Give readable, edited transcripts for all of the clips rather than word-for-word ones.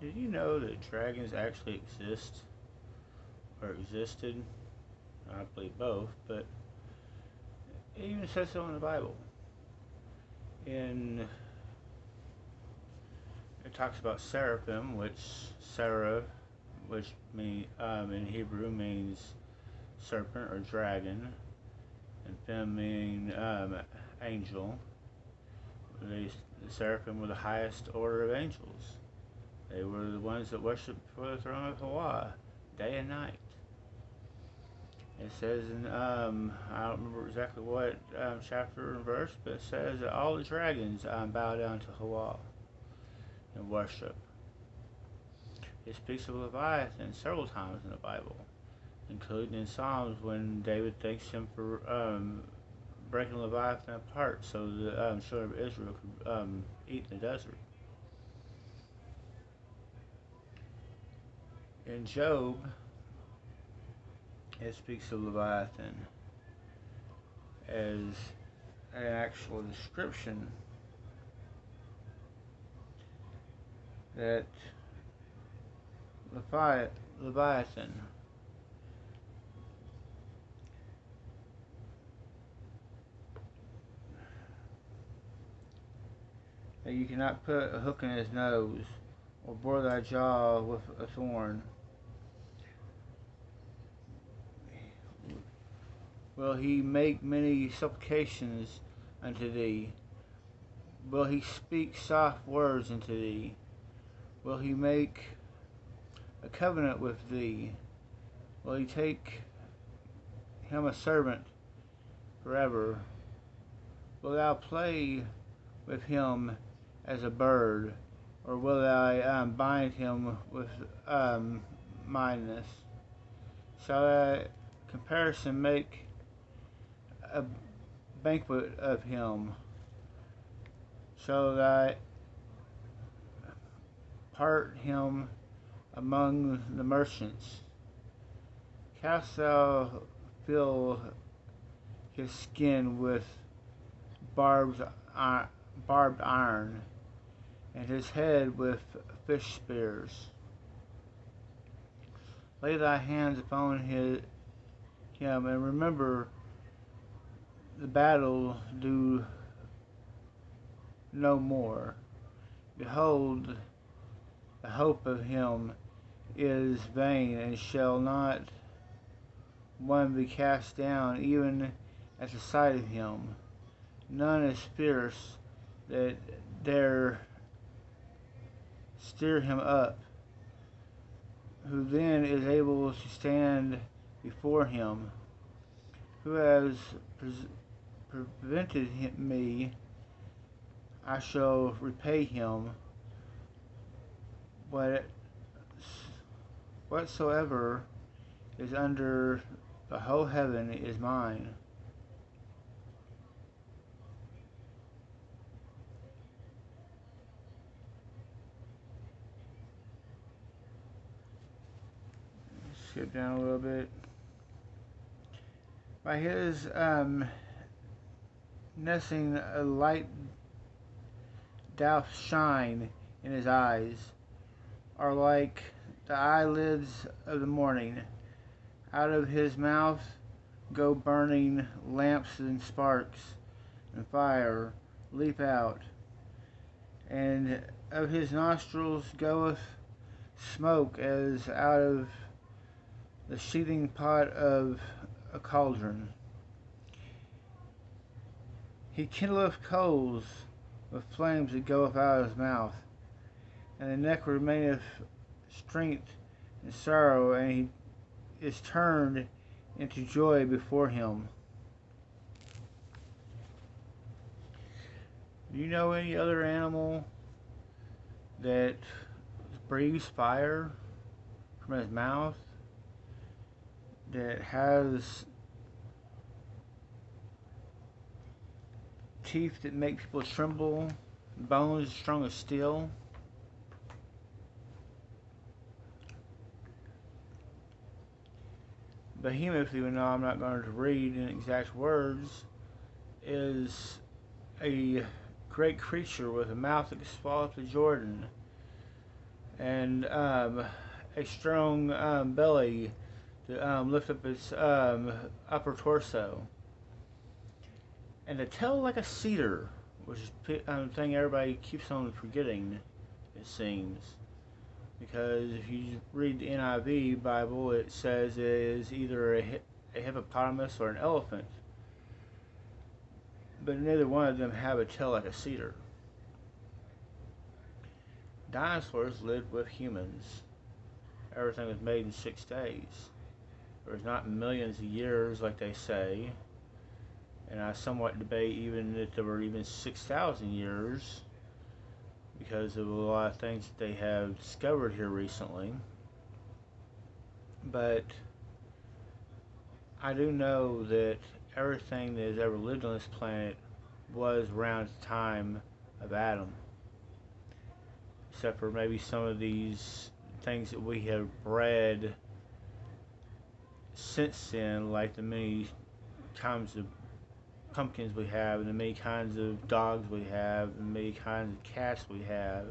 Did you know that dragons actually exist or existed? I believe both, but it even says so in the Bible. In it talks about seraphim, which in Hebrew means serpent or dragon, and fem meaning angel. The seraphim were the highest order of angels. They were the ones that worshipped before the throne of Hawa, day and night. It says in, I don't remember exactly what chapter and verse, but it says that all the dragons bow down to Hawa and worship. It speaks of Leviathan several times in the Bible, including in Psalms when David thanks him for breaking Leviathan apart so the children of Israel could eat in the desert. In Job, it speaks of Leviathan as an actual description that Leviathan that you cannot put a hook in his nose or bore thy jaw with a thorn. Will he make many supplications unto thee? Will he speak soft words unto thee? Will he make a covenant with thee? Will he take him a servant forever? Will thou play with him as a bird, or will thou bind him with mindness? Shall thy comparison make a banquet of him? Shall thy part him among the merchants? Canst thou fill his skin with barbed iron, and his head with fish spears? Lay thy hands upon him, and remember the battle do no more. Behold, the hope of him is vain, and shall not one be cast down even at the sight of him? None is fierce that dare stir him up, who then is able to stand before him? Who has prevented me? I shall repay him whatsoever is under the whole heaven is mine. Skip down a little bit. By his nesting, a light doth shine in his eyes, are like the eyelids of the morning. Out of his mouth go burning lamps, and sparks and fire leap out, and of his nostrils goeth smoke as out of the seething pot of a cauldron. He kindleth coals with flames that goeth out of his mouth, and the neck remaineth strength and sorrow, and he is turned into joy before him. Do you know any other animal that breathes fire from his mouth, that has teeth that make people tremble, bones strong as steel? Behemoth, even though I'm not going to read in exact words, is a great creature with a mouth that can swallow up the Jordan, and a strong belly to lift up its upper torso, and to tell like a cedar, which is a thing everybody keeps on forgetting, it seems. Because if you read the NIV Bible, it says it is either a hippopotamus or an elephant, but neither one of them have a tail like a cedar. Dinosaurs lived with humans. Everything was made in 6 days. There was not millions of years like they say, and I somewhat debate even if there were even 6,000 years, because of a lot of things that they have discovered here recently. But I do know that everything that has ever lived on this planet was around the time of Adam, except for maybe some of these things that we have bred since then, like the many kinds of pumpkins we have, and the many kinds of dogs we have, and the many kinds of cats we have.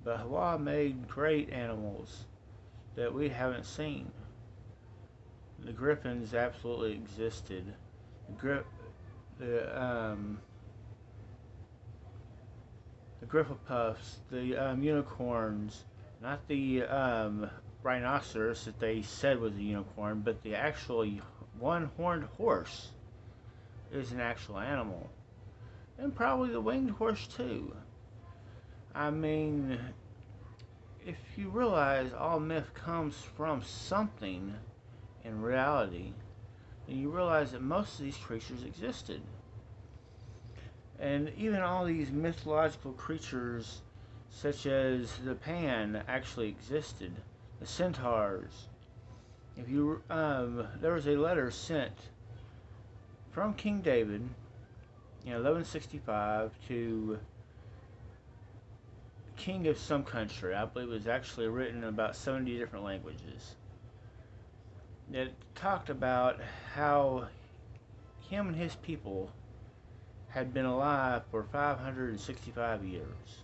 But Hawa made great animals that we haven't seen. The griffins absolutely existed. The Griffopuffs, the unicorns, not the rhinoceros that they said was a unicorn, but the actually one-horned horse is an actual animal. And probably the winged horse too. I mean, if you realize all myth comes from something in reality, then you realize that most of these creatures existed. And even all these mythological creatures, such as the Pan, actually existed. The centaurs. If you, there was a letter sent from King David in 1165 to king of some country. I believe it was actually written in about 70 different languages. It talked about how him and his people had been alive for 565 years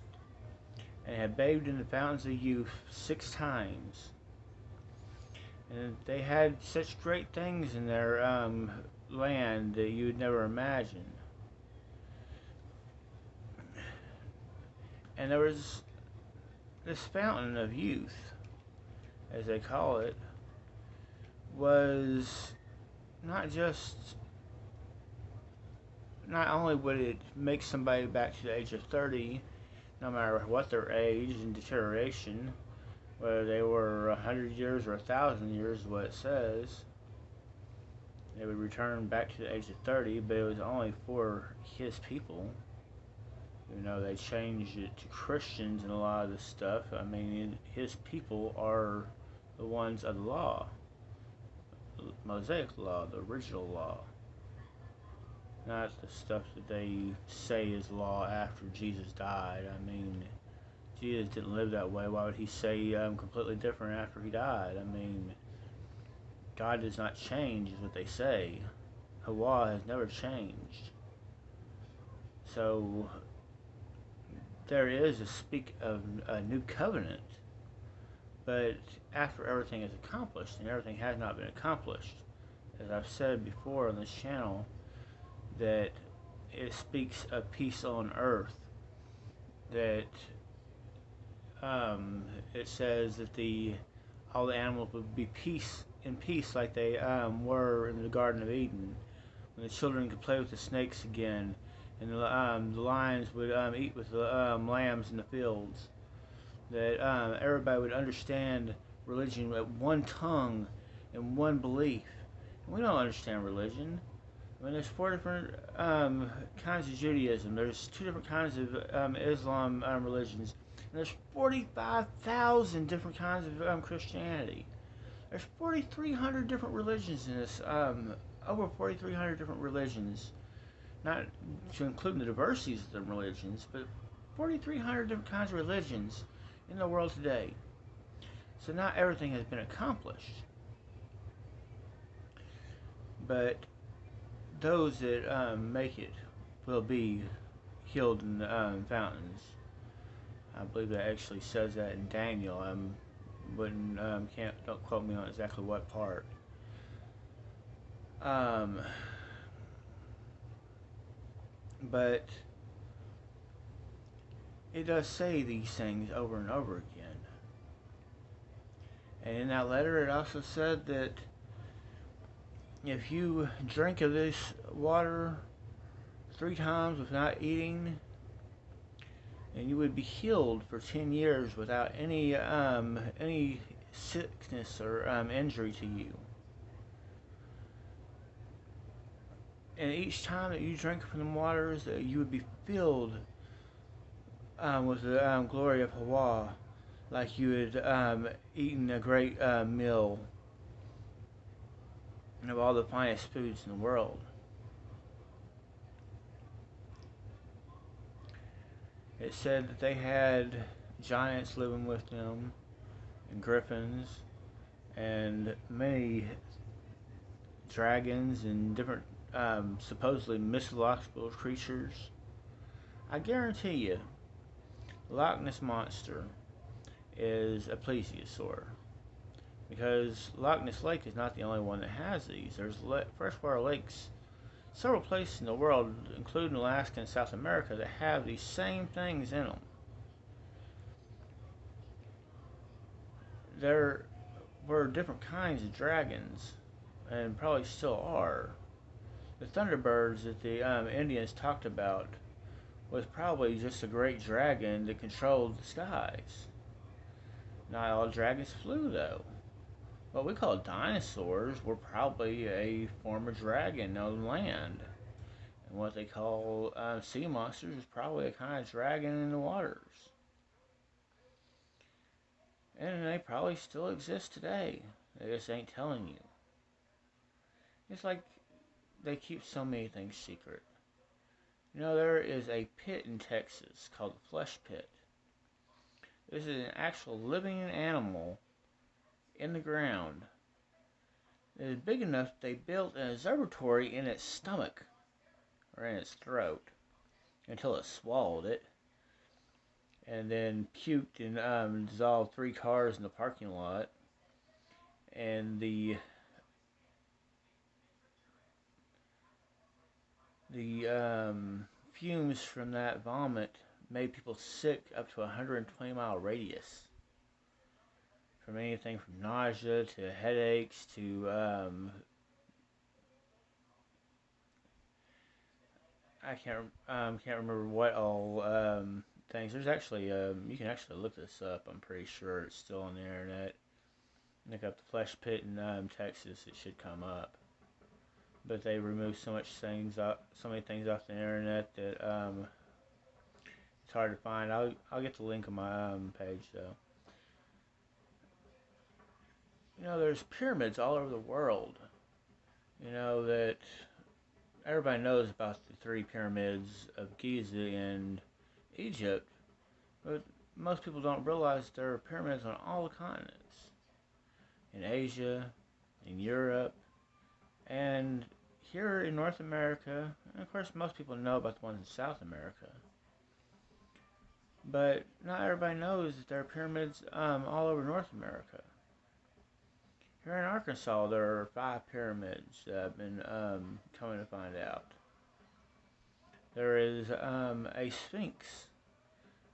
and had bathed in the fountains of youth 6 times. And they had such great things in their land that you would never imagine. And there was this fountain of youth, as they call it, was not only would it make somebody back to the age of 30, no matter what their age and deterioration, whether they were 100 years or 1,000 years is what it says, they would return back to the age of 30, but it was only for his people. You know, they changed it to Christians and a lot of this stuff. I mean, his people are the ones of the law. The Mosaic law, the original law. Not the stuff that they say is law after Jesus died. I mean, Jesus didn't live that way. Why would he say completely different after he died? I mean, God does not change is what they say. Hawa has never changed. So there is a speak of a new covenant, but after everything is accomplished, and everything has not been accomplished, as I've said before on this channel, that it speaks of peace on earth, that it says that all the animals would be in peace like they were in the Garden of Eden, when the children could play with the snakes again, and the lions would eat with the lambs in the fields. That everybody would understand religion with one tongue and one belief. And we don't understand religion. I mean, there's 4 different kinds of Judaism. There's 2 different kinds of Islam religions. And there's 45,000 different kinds of Christianity. There's 4,300 different religions in this. Over 4,300 different religions. Not to include the diversities of the religions, but 4,300 different kinds of religions in the world today. So not everything has been accomplished. But those that make it will be healed in the fountains. I believe that actually says that in Daniel. Wouldn't can't don't quote me on exactly what part. Um, but it does say these things over and over again. And in that letter, it also said that if you drink of this water 3 times without eating, and you would be healed for 10 years without any sickness or injury to you. And each time that you drink from the waters, you would be filled with the glory of Hawa, like you had eaten a great meal of all the finest foods in the world. It said that they had giants living with them, and griffins, and many dragons and different supposedly mythological creatures. I guarantee you, Loch Ness Monster is a plesiosaur. Because Loch Ness Lake is not the only one that has these. There's freshwater lakes, several places in the world, including Alaska and South America, that have these same things in them. There were different kinds of dragons, and probably still are. The Thunderbirds that the Indians talked about was probably just a great dragon that controlled the skies. Not all dragons flew, though. What we call dinosaurs were probably a form of dragon on land. And what they call sea monsters is probably a kind of dragon in the waters. And they probably still exist today. They just ain't telling you. It's like they keep so many things secret. You know, there is a pit in Texas called the Flesh Pit. This is an actual living animal in the ground. It is big enough they built an observatory in its stomach, or in its throat, until it swallowed it, and then puked and dissolved 3 cars in the parking lot. And the fumes from that vomit made people sick up to a 120-mile radius. From anything from nausea to headaches to I can't remember what all things. There's actually you can actually look this up. I'm pretty sure it's still on the internet. Look up the Flesh Pit in Texas. It should come up. But they removed so many things off the internet that it's hard to find. I'll get the link on my page though. You know, there's pyramids all over the world. You know that everybody knows about the 3 pyramids of Giza in Egypt, but most people don't realize there are pyramids on all the continents. In Asia, in Europe, and here in North America. And of course, most people know about the ones in South America. But not everybody knows that there are pyramids all over North America. Here in Arkansas, there are 5 pyramids that I've been coming to find out. There is a Sphinx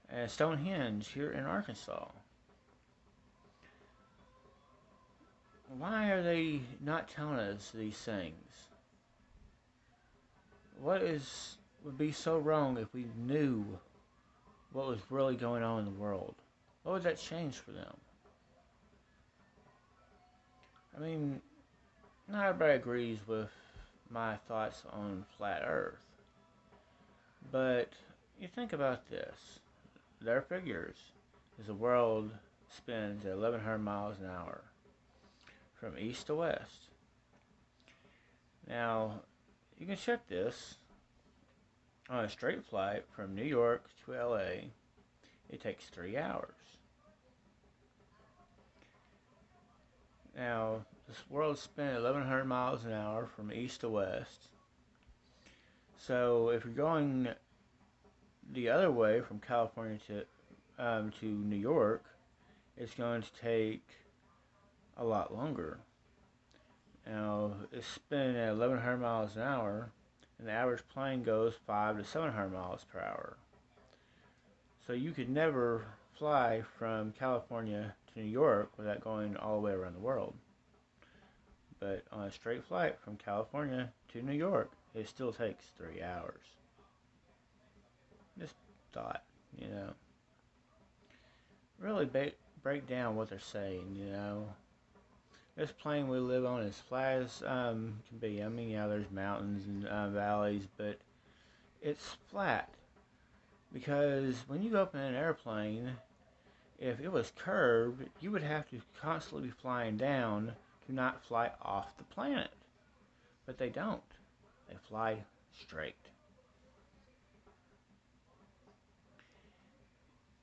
and Stonehenge here in Arkansas. Why are they not telling us these things? What would be so wrong if we knew what was really going on in the world? What would that change for them? I mean, not everybody agrees with my thoughts on flat Earth. But you think about this. Their figures is the world spins at 1,100 miles an hour from east to west. Now, you can check this on a straight flight from New York to LA. It takes 3 hours. Now, this world spins 1,100 miles an hour from east to west. So, if you're going the other way from California to to New York, it's going to take a lot longer. Now, it's spinning at 1,100 miles an hour, and the average plane goes 500 to 700 miles per hour. So you could never fly from California to New York without going all the way around the world. But on a straight flight from California to New York, it still takes 3 hours. Just thought, really break down what they're saying. This plane we live on is flat as can be. I mean, there's mountains and valleys, but it's flat. Because when you go up in an airplane, if it was curved, you would have to constantly be flying down to not fly off the planet. But they don't. They fly straight.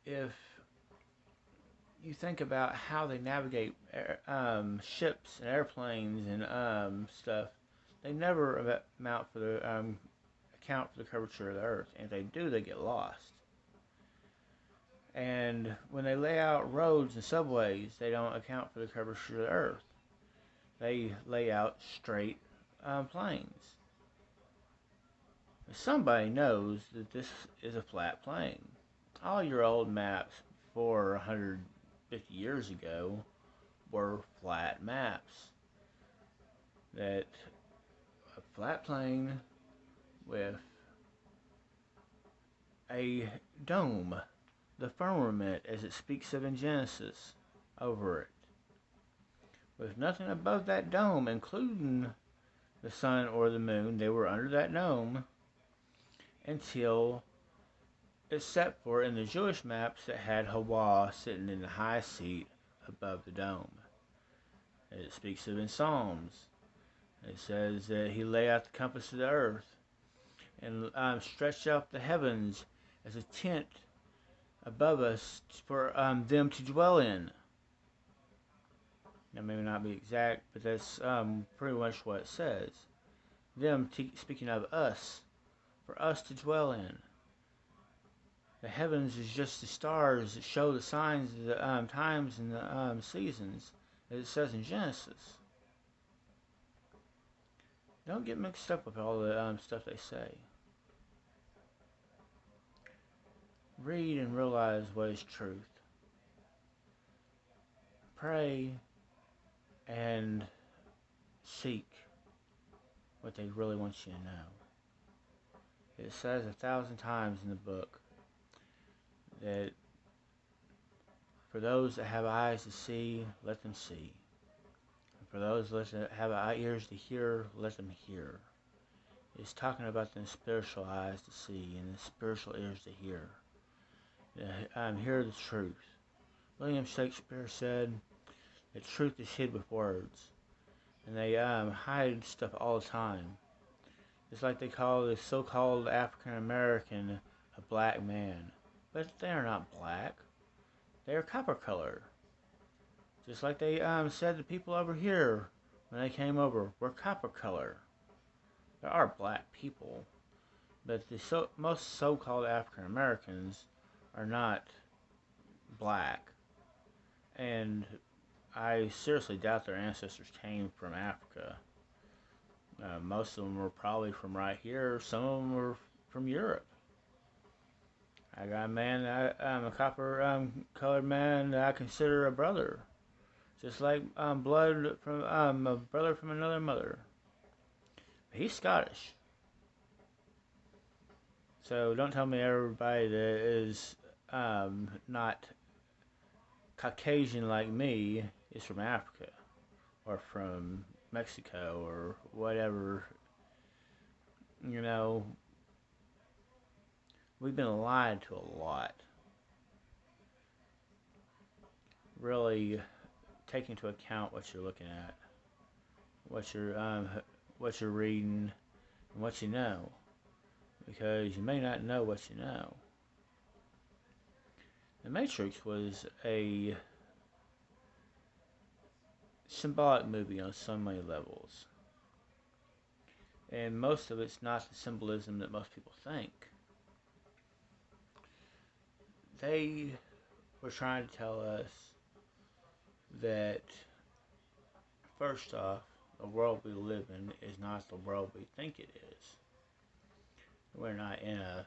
If you think about how they navigate ships and airplanes and stuff, they never account for the curvature of the Earth. And if they do, they get lost. And when they lay out roads and subways, they don't account for the curvature of the Earth. They lay out straight planes. Somebody knows that this is a flat plane. All your old maps 450 years ago were flat maps. That a flat plane with a dome, the firmament as it speaks of in Genesis, over it. With nothing above that dome, including the sun or the moon, they were under that dome until it's set for in the Jewish maps that had Hawa sitting in the high seat above the dome. It speaks of in Psalms. It says that he lay out the compass of the earth and stretched out the heavens as a tent above us for them to dwell in. That may not be exact, but that's pretty much what it says. Them speaking of us, for us to dwell in. The heavens is just the stars that show the signs of the times and the seasons, as it says in Genesis. Don't get mixed up with all the stuff they say. Read and realize what is truth. Pray and seek what they really want you to know. It says 1,000 times in the book that for those that have eyes to see, let them see. And for those that have ears to hear, let them hear. It's talking about the spiritual eyes to see and the spiritual ears to hear. Hear the truth. William Shakespeare said, the truth is hid with words. And they hide stuff all the time. It's like they call the so-called African American a black man. But they are not black. They are copper color. Just like they said the people over here when they came over were copper color. There are black people. But the most so-called African Americans are not black. And I seriously doubt their ancestors came from Africa. Most of them were probably from right here. Some of them were from Europe. I got a man, I'm a copper colored man that I consider a brother. Just like blood from a brother from another mother. He's Scottish. So don't tell me everybody that is not Caucasian like me is from Africa or from Mexico or whatever. We've been lied to a lot. Really take into account what you're looking at, what you're reading, and what you know, because you may not know what you know. The Matrix was a symbolic movie on so many levels. And most of it's not the symbolism that most people think. They we're trying to tell us that, first off, the world we live in is not the world we think it is. We're not in a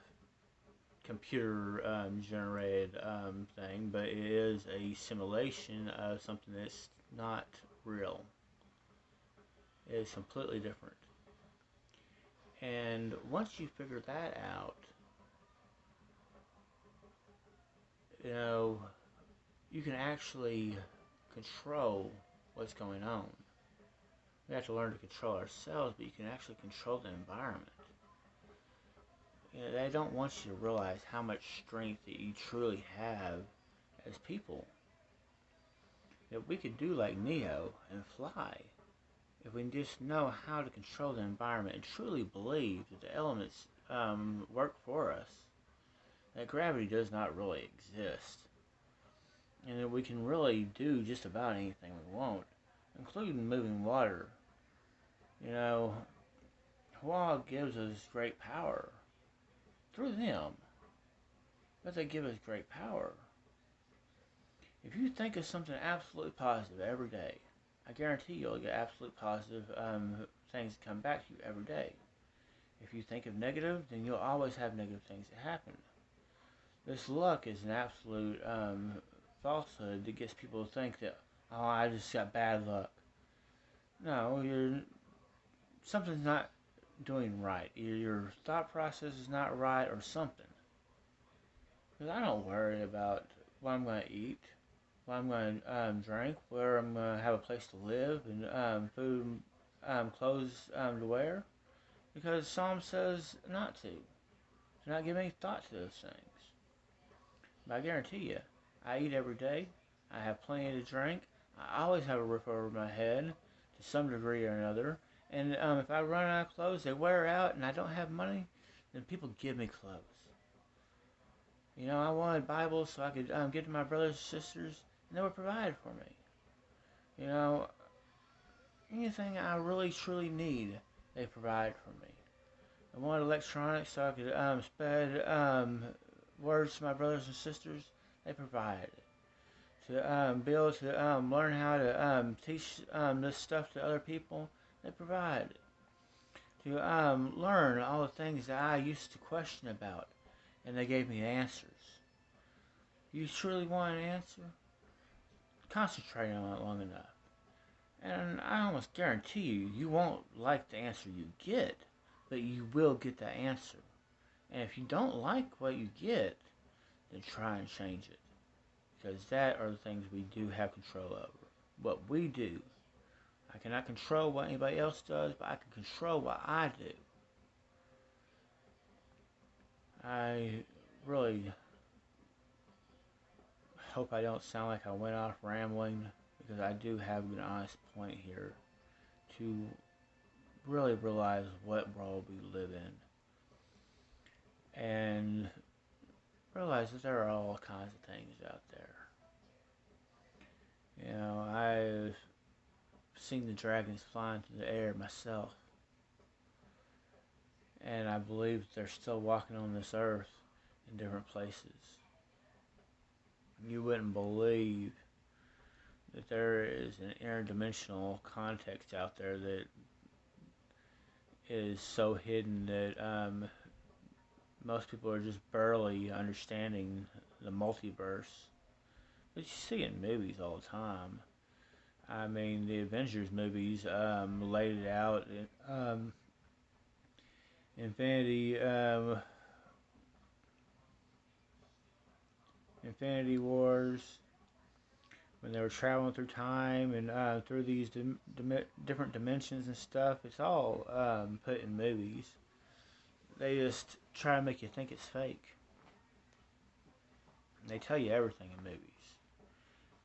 computer generated thing, but it is a simulation of something that's not real. It is completely different. And once you figure that out, you know, you can actually control what's going on. We have to learn to control ourselves, but you can actually control the environment. You know, they don't want you to realize how much strength that you truly have as people. That we could do like Neo and fly if we just know how to control the environment and truly believe that the elements work for us. That gravity does not really exist. And that we can really do just about anything we want, including moving water. You know, Hawa gives us great power through them, but they give us great power. If you think of something absolutely positive every day, I guarantee you'll get absolute positive things that come back to you every day. If you think of negative, then you'll always have negative things that happen. This luck is an absolute falsehood that gets people to think that, oh, I just got bad luck. No, something's not doing right. Either your thought process is not right or something. Because I don't worry about what I'm going to eat, what I'm going to drink, where I'm going to have a place to live, and food, clothes to wear. Because Psalm says not to. To not give any thought to those things. But I guarantee you, I eat every day. I have plenty to drink. I always have a roof over my head to some degree or another. And if I run out of clothes, they wear out, and I don't have money, then people give me clothes. You know, I wanted Bibles so I could get to my brothers and sisters, and they were provided for me. You know, anything I really truly need, they provide for me. I wanted electronics so I could spread words to my brothers and sisters, they provide. To be able to learn how to teach this stuff to other people, they provide. To learn all the things that I used to question about, and they gave me answers. You truly want an answer? Concentrate on it long enough. And I almost guarantee you, you won't like the answer you get, but you will get that answer. And if you don't like what you get, then try and change it. Because that are the things we do have control over. What we do. I cannot control what anybody else does, but I can control what I do. I really hope I don't sound like I went off rambling, because I do have an honest point here to really realize what world we live in. And realize that there are all kinds of things out there. You know, I've seen the dragons flying through the air myself. And I believe they're still walking on this earth in different places. You wouldn't believe that there is an interdimensional context out there that is so hidden that most people are just barely understanding the multiverse. But you see it in movies all the time. I mean, the Avengers movies laid it out. Infinity Wars, when they were traveling through time and through these different dimensions and stuff. It's all put in movies. They just try to make you think it's fake. And they tell you everything in movies.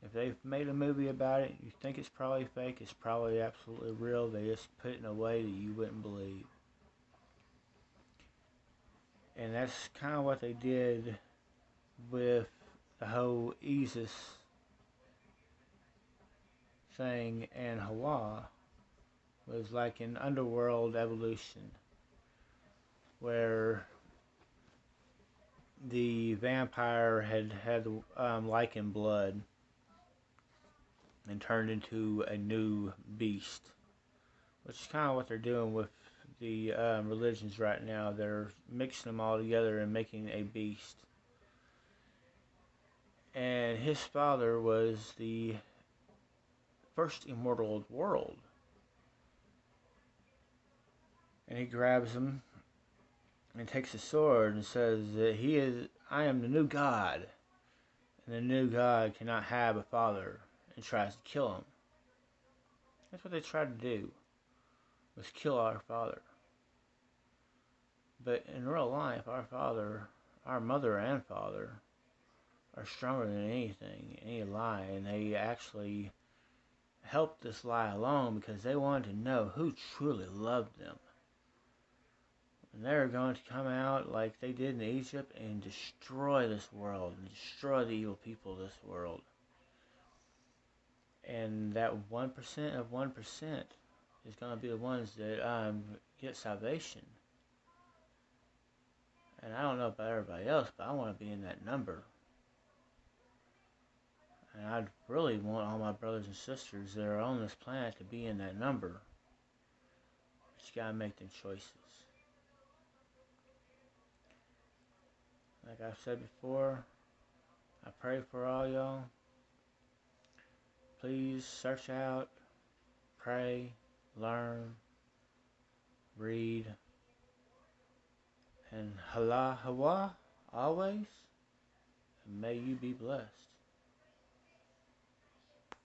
If they've made a movie about it, you think it's probably fake, it's probably absolutely real. They just put it in a way that you wouldn't believe. And that's kind of what they did with the whole Isis thing and Hawa. Was like an underworld evolution where the vampire had lichen blood and turned into a new beast, which is kind of what they're doing with the religions right now. They're mixing them all together and making a beast. And his father was the first immortal of the world. And he grabs him and takes a sword and says that I am the new god. And the new god cannot have a father, and tries to kill him. That's what they tried to do, was kill our father. But in real life, our mother and father, are stronger than anything, any lie, and they actually helped this lie along because they wanted to know who truly loved them. And they're going to come out like they did in Egypt and destroy this world, and destroy the evil people of this world. And that 1% of 1% is going to be the ones that get salvation. And I don't know about everybody else, but I want to be in that number. And I'd really want all my brothers and sisters that are on this planet to be in that number. But you gotta make them choices. Like I've said before, I pray for all y'all. Please search out, pray, learn, read, and hala hawa always, and may you be blessed.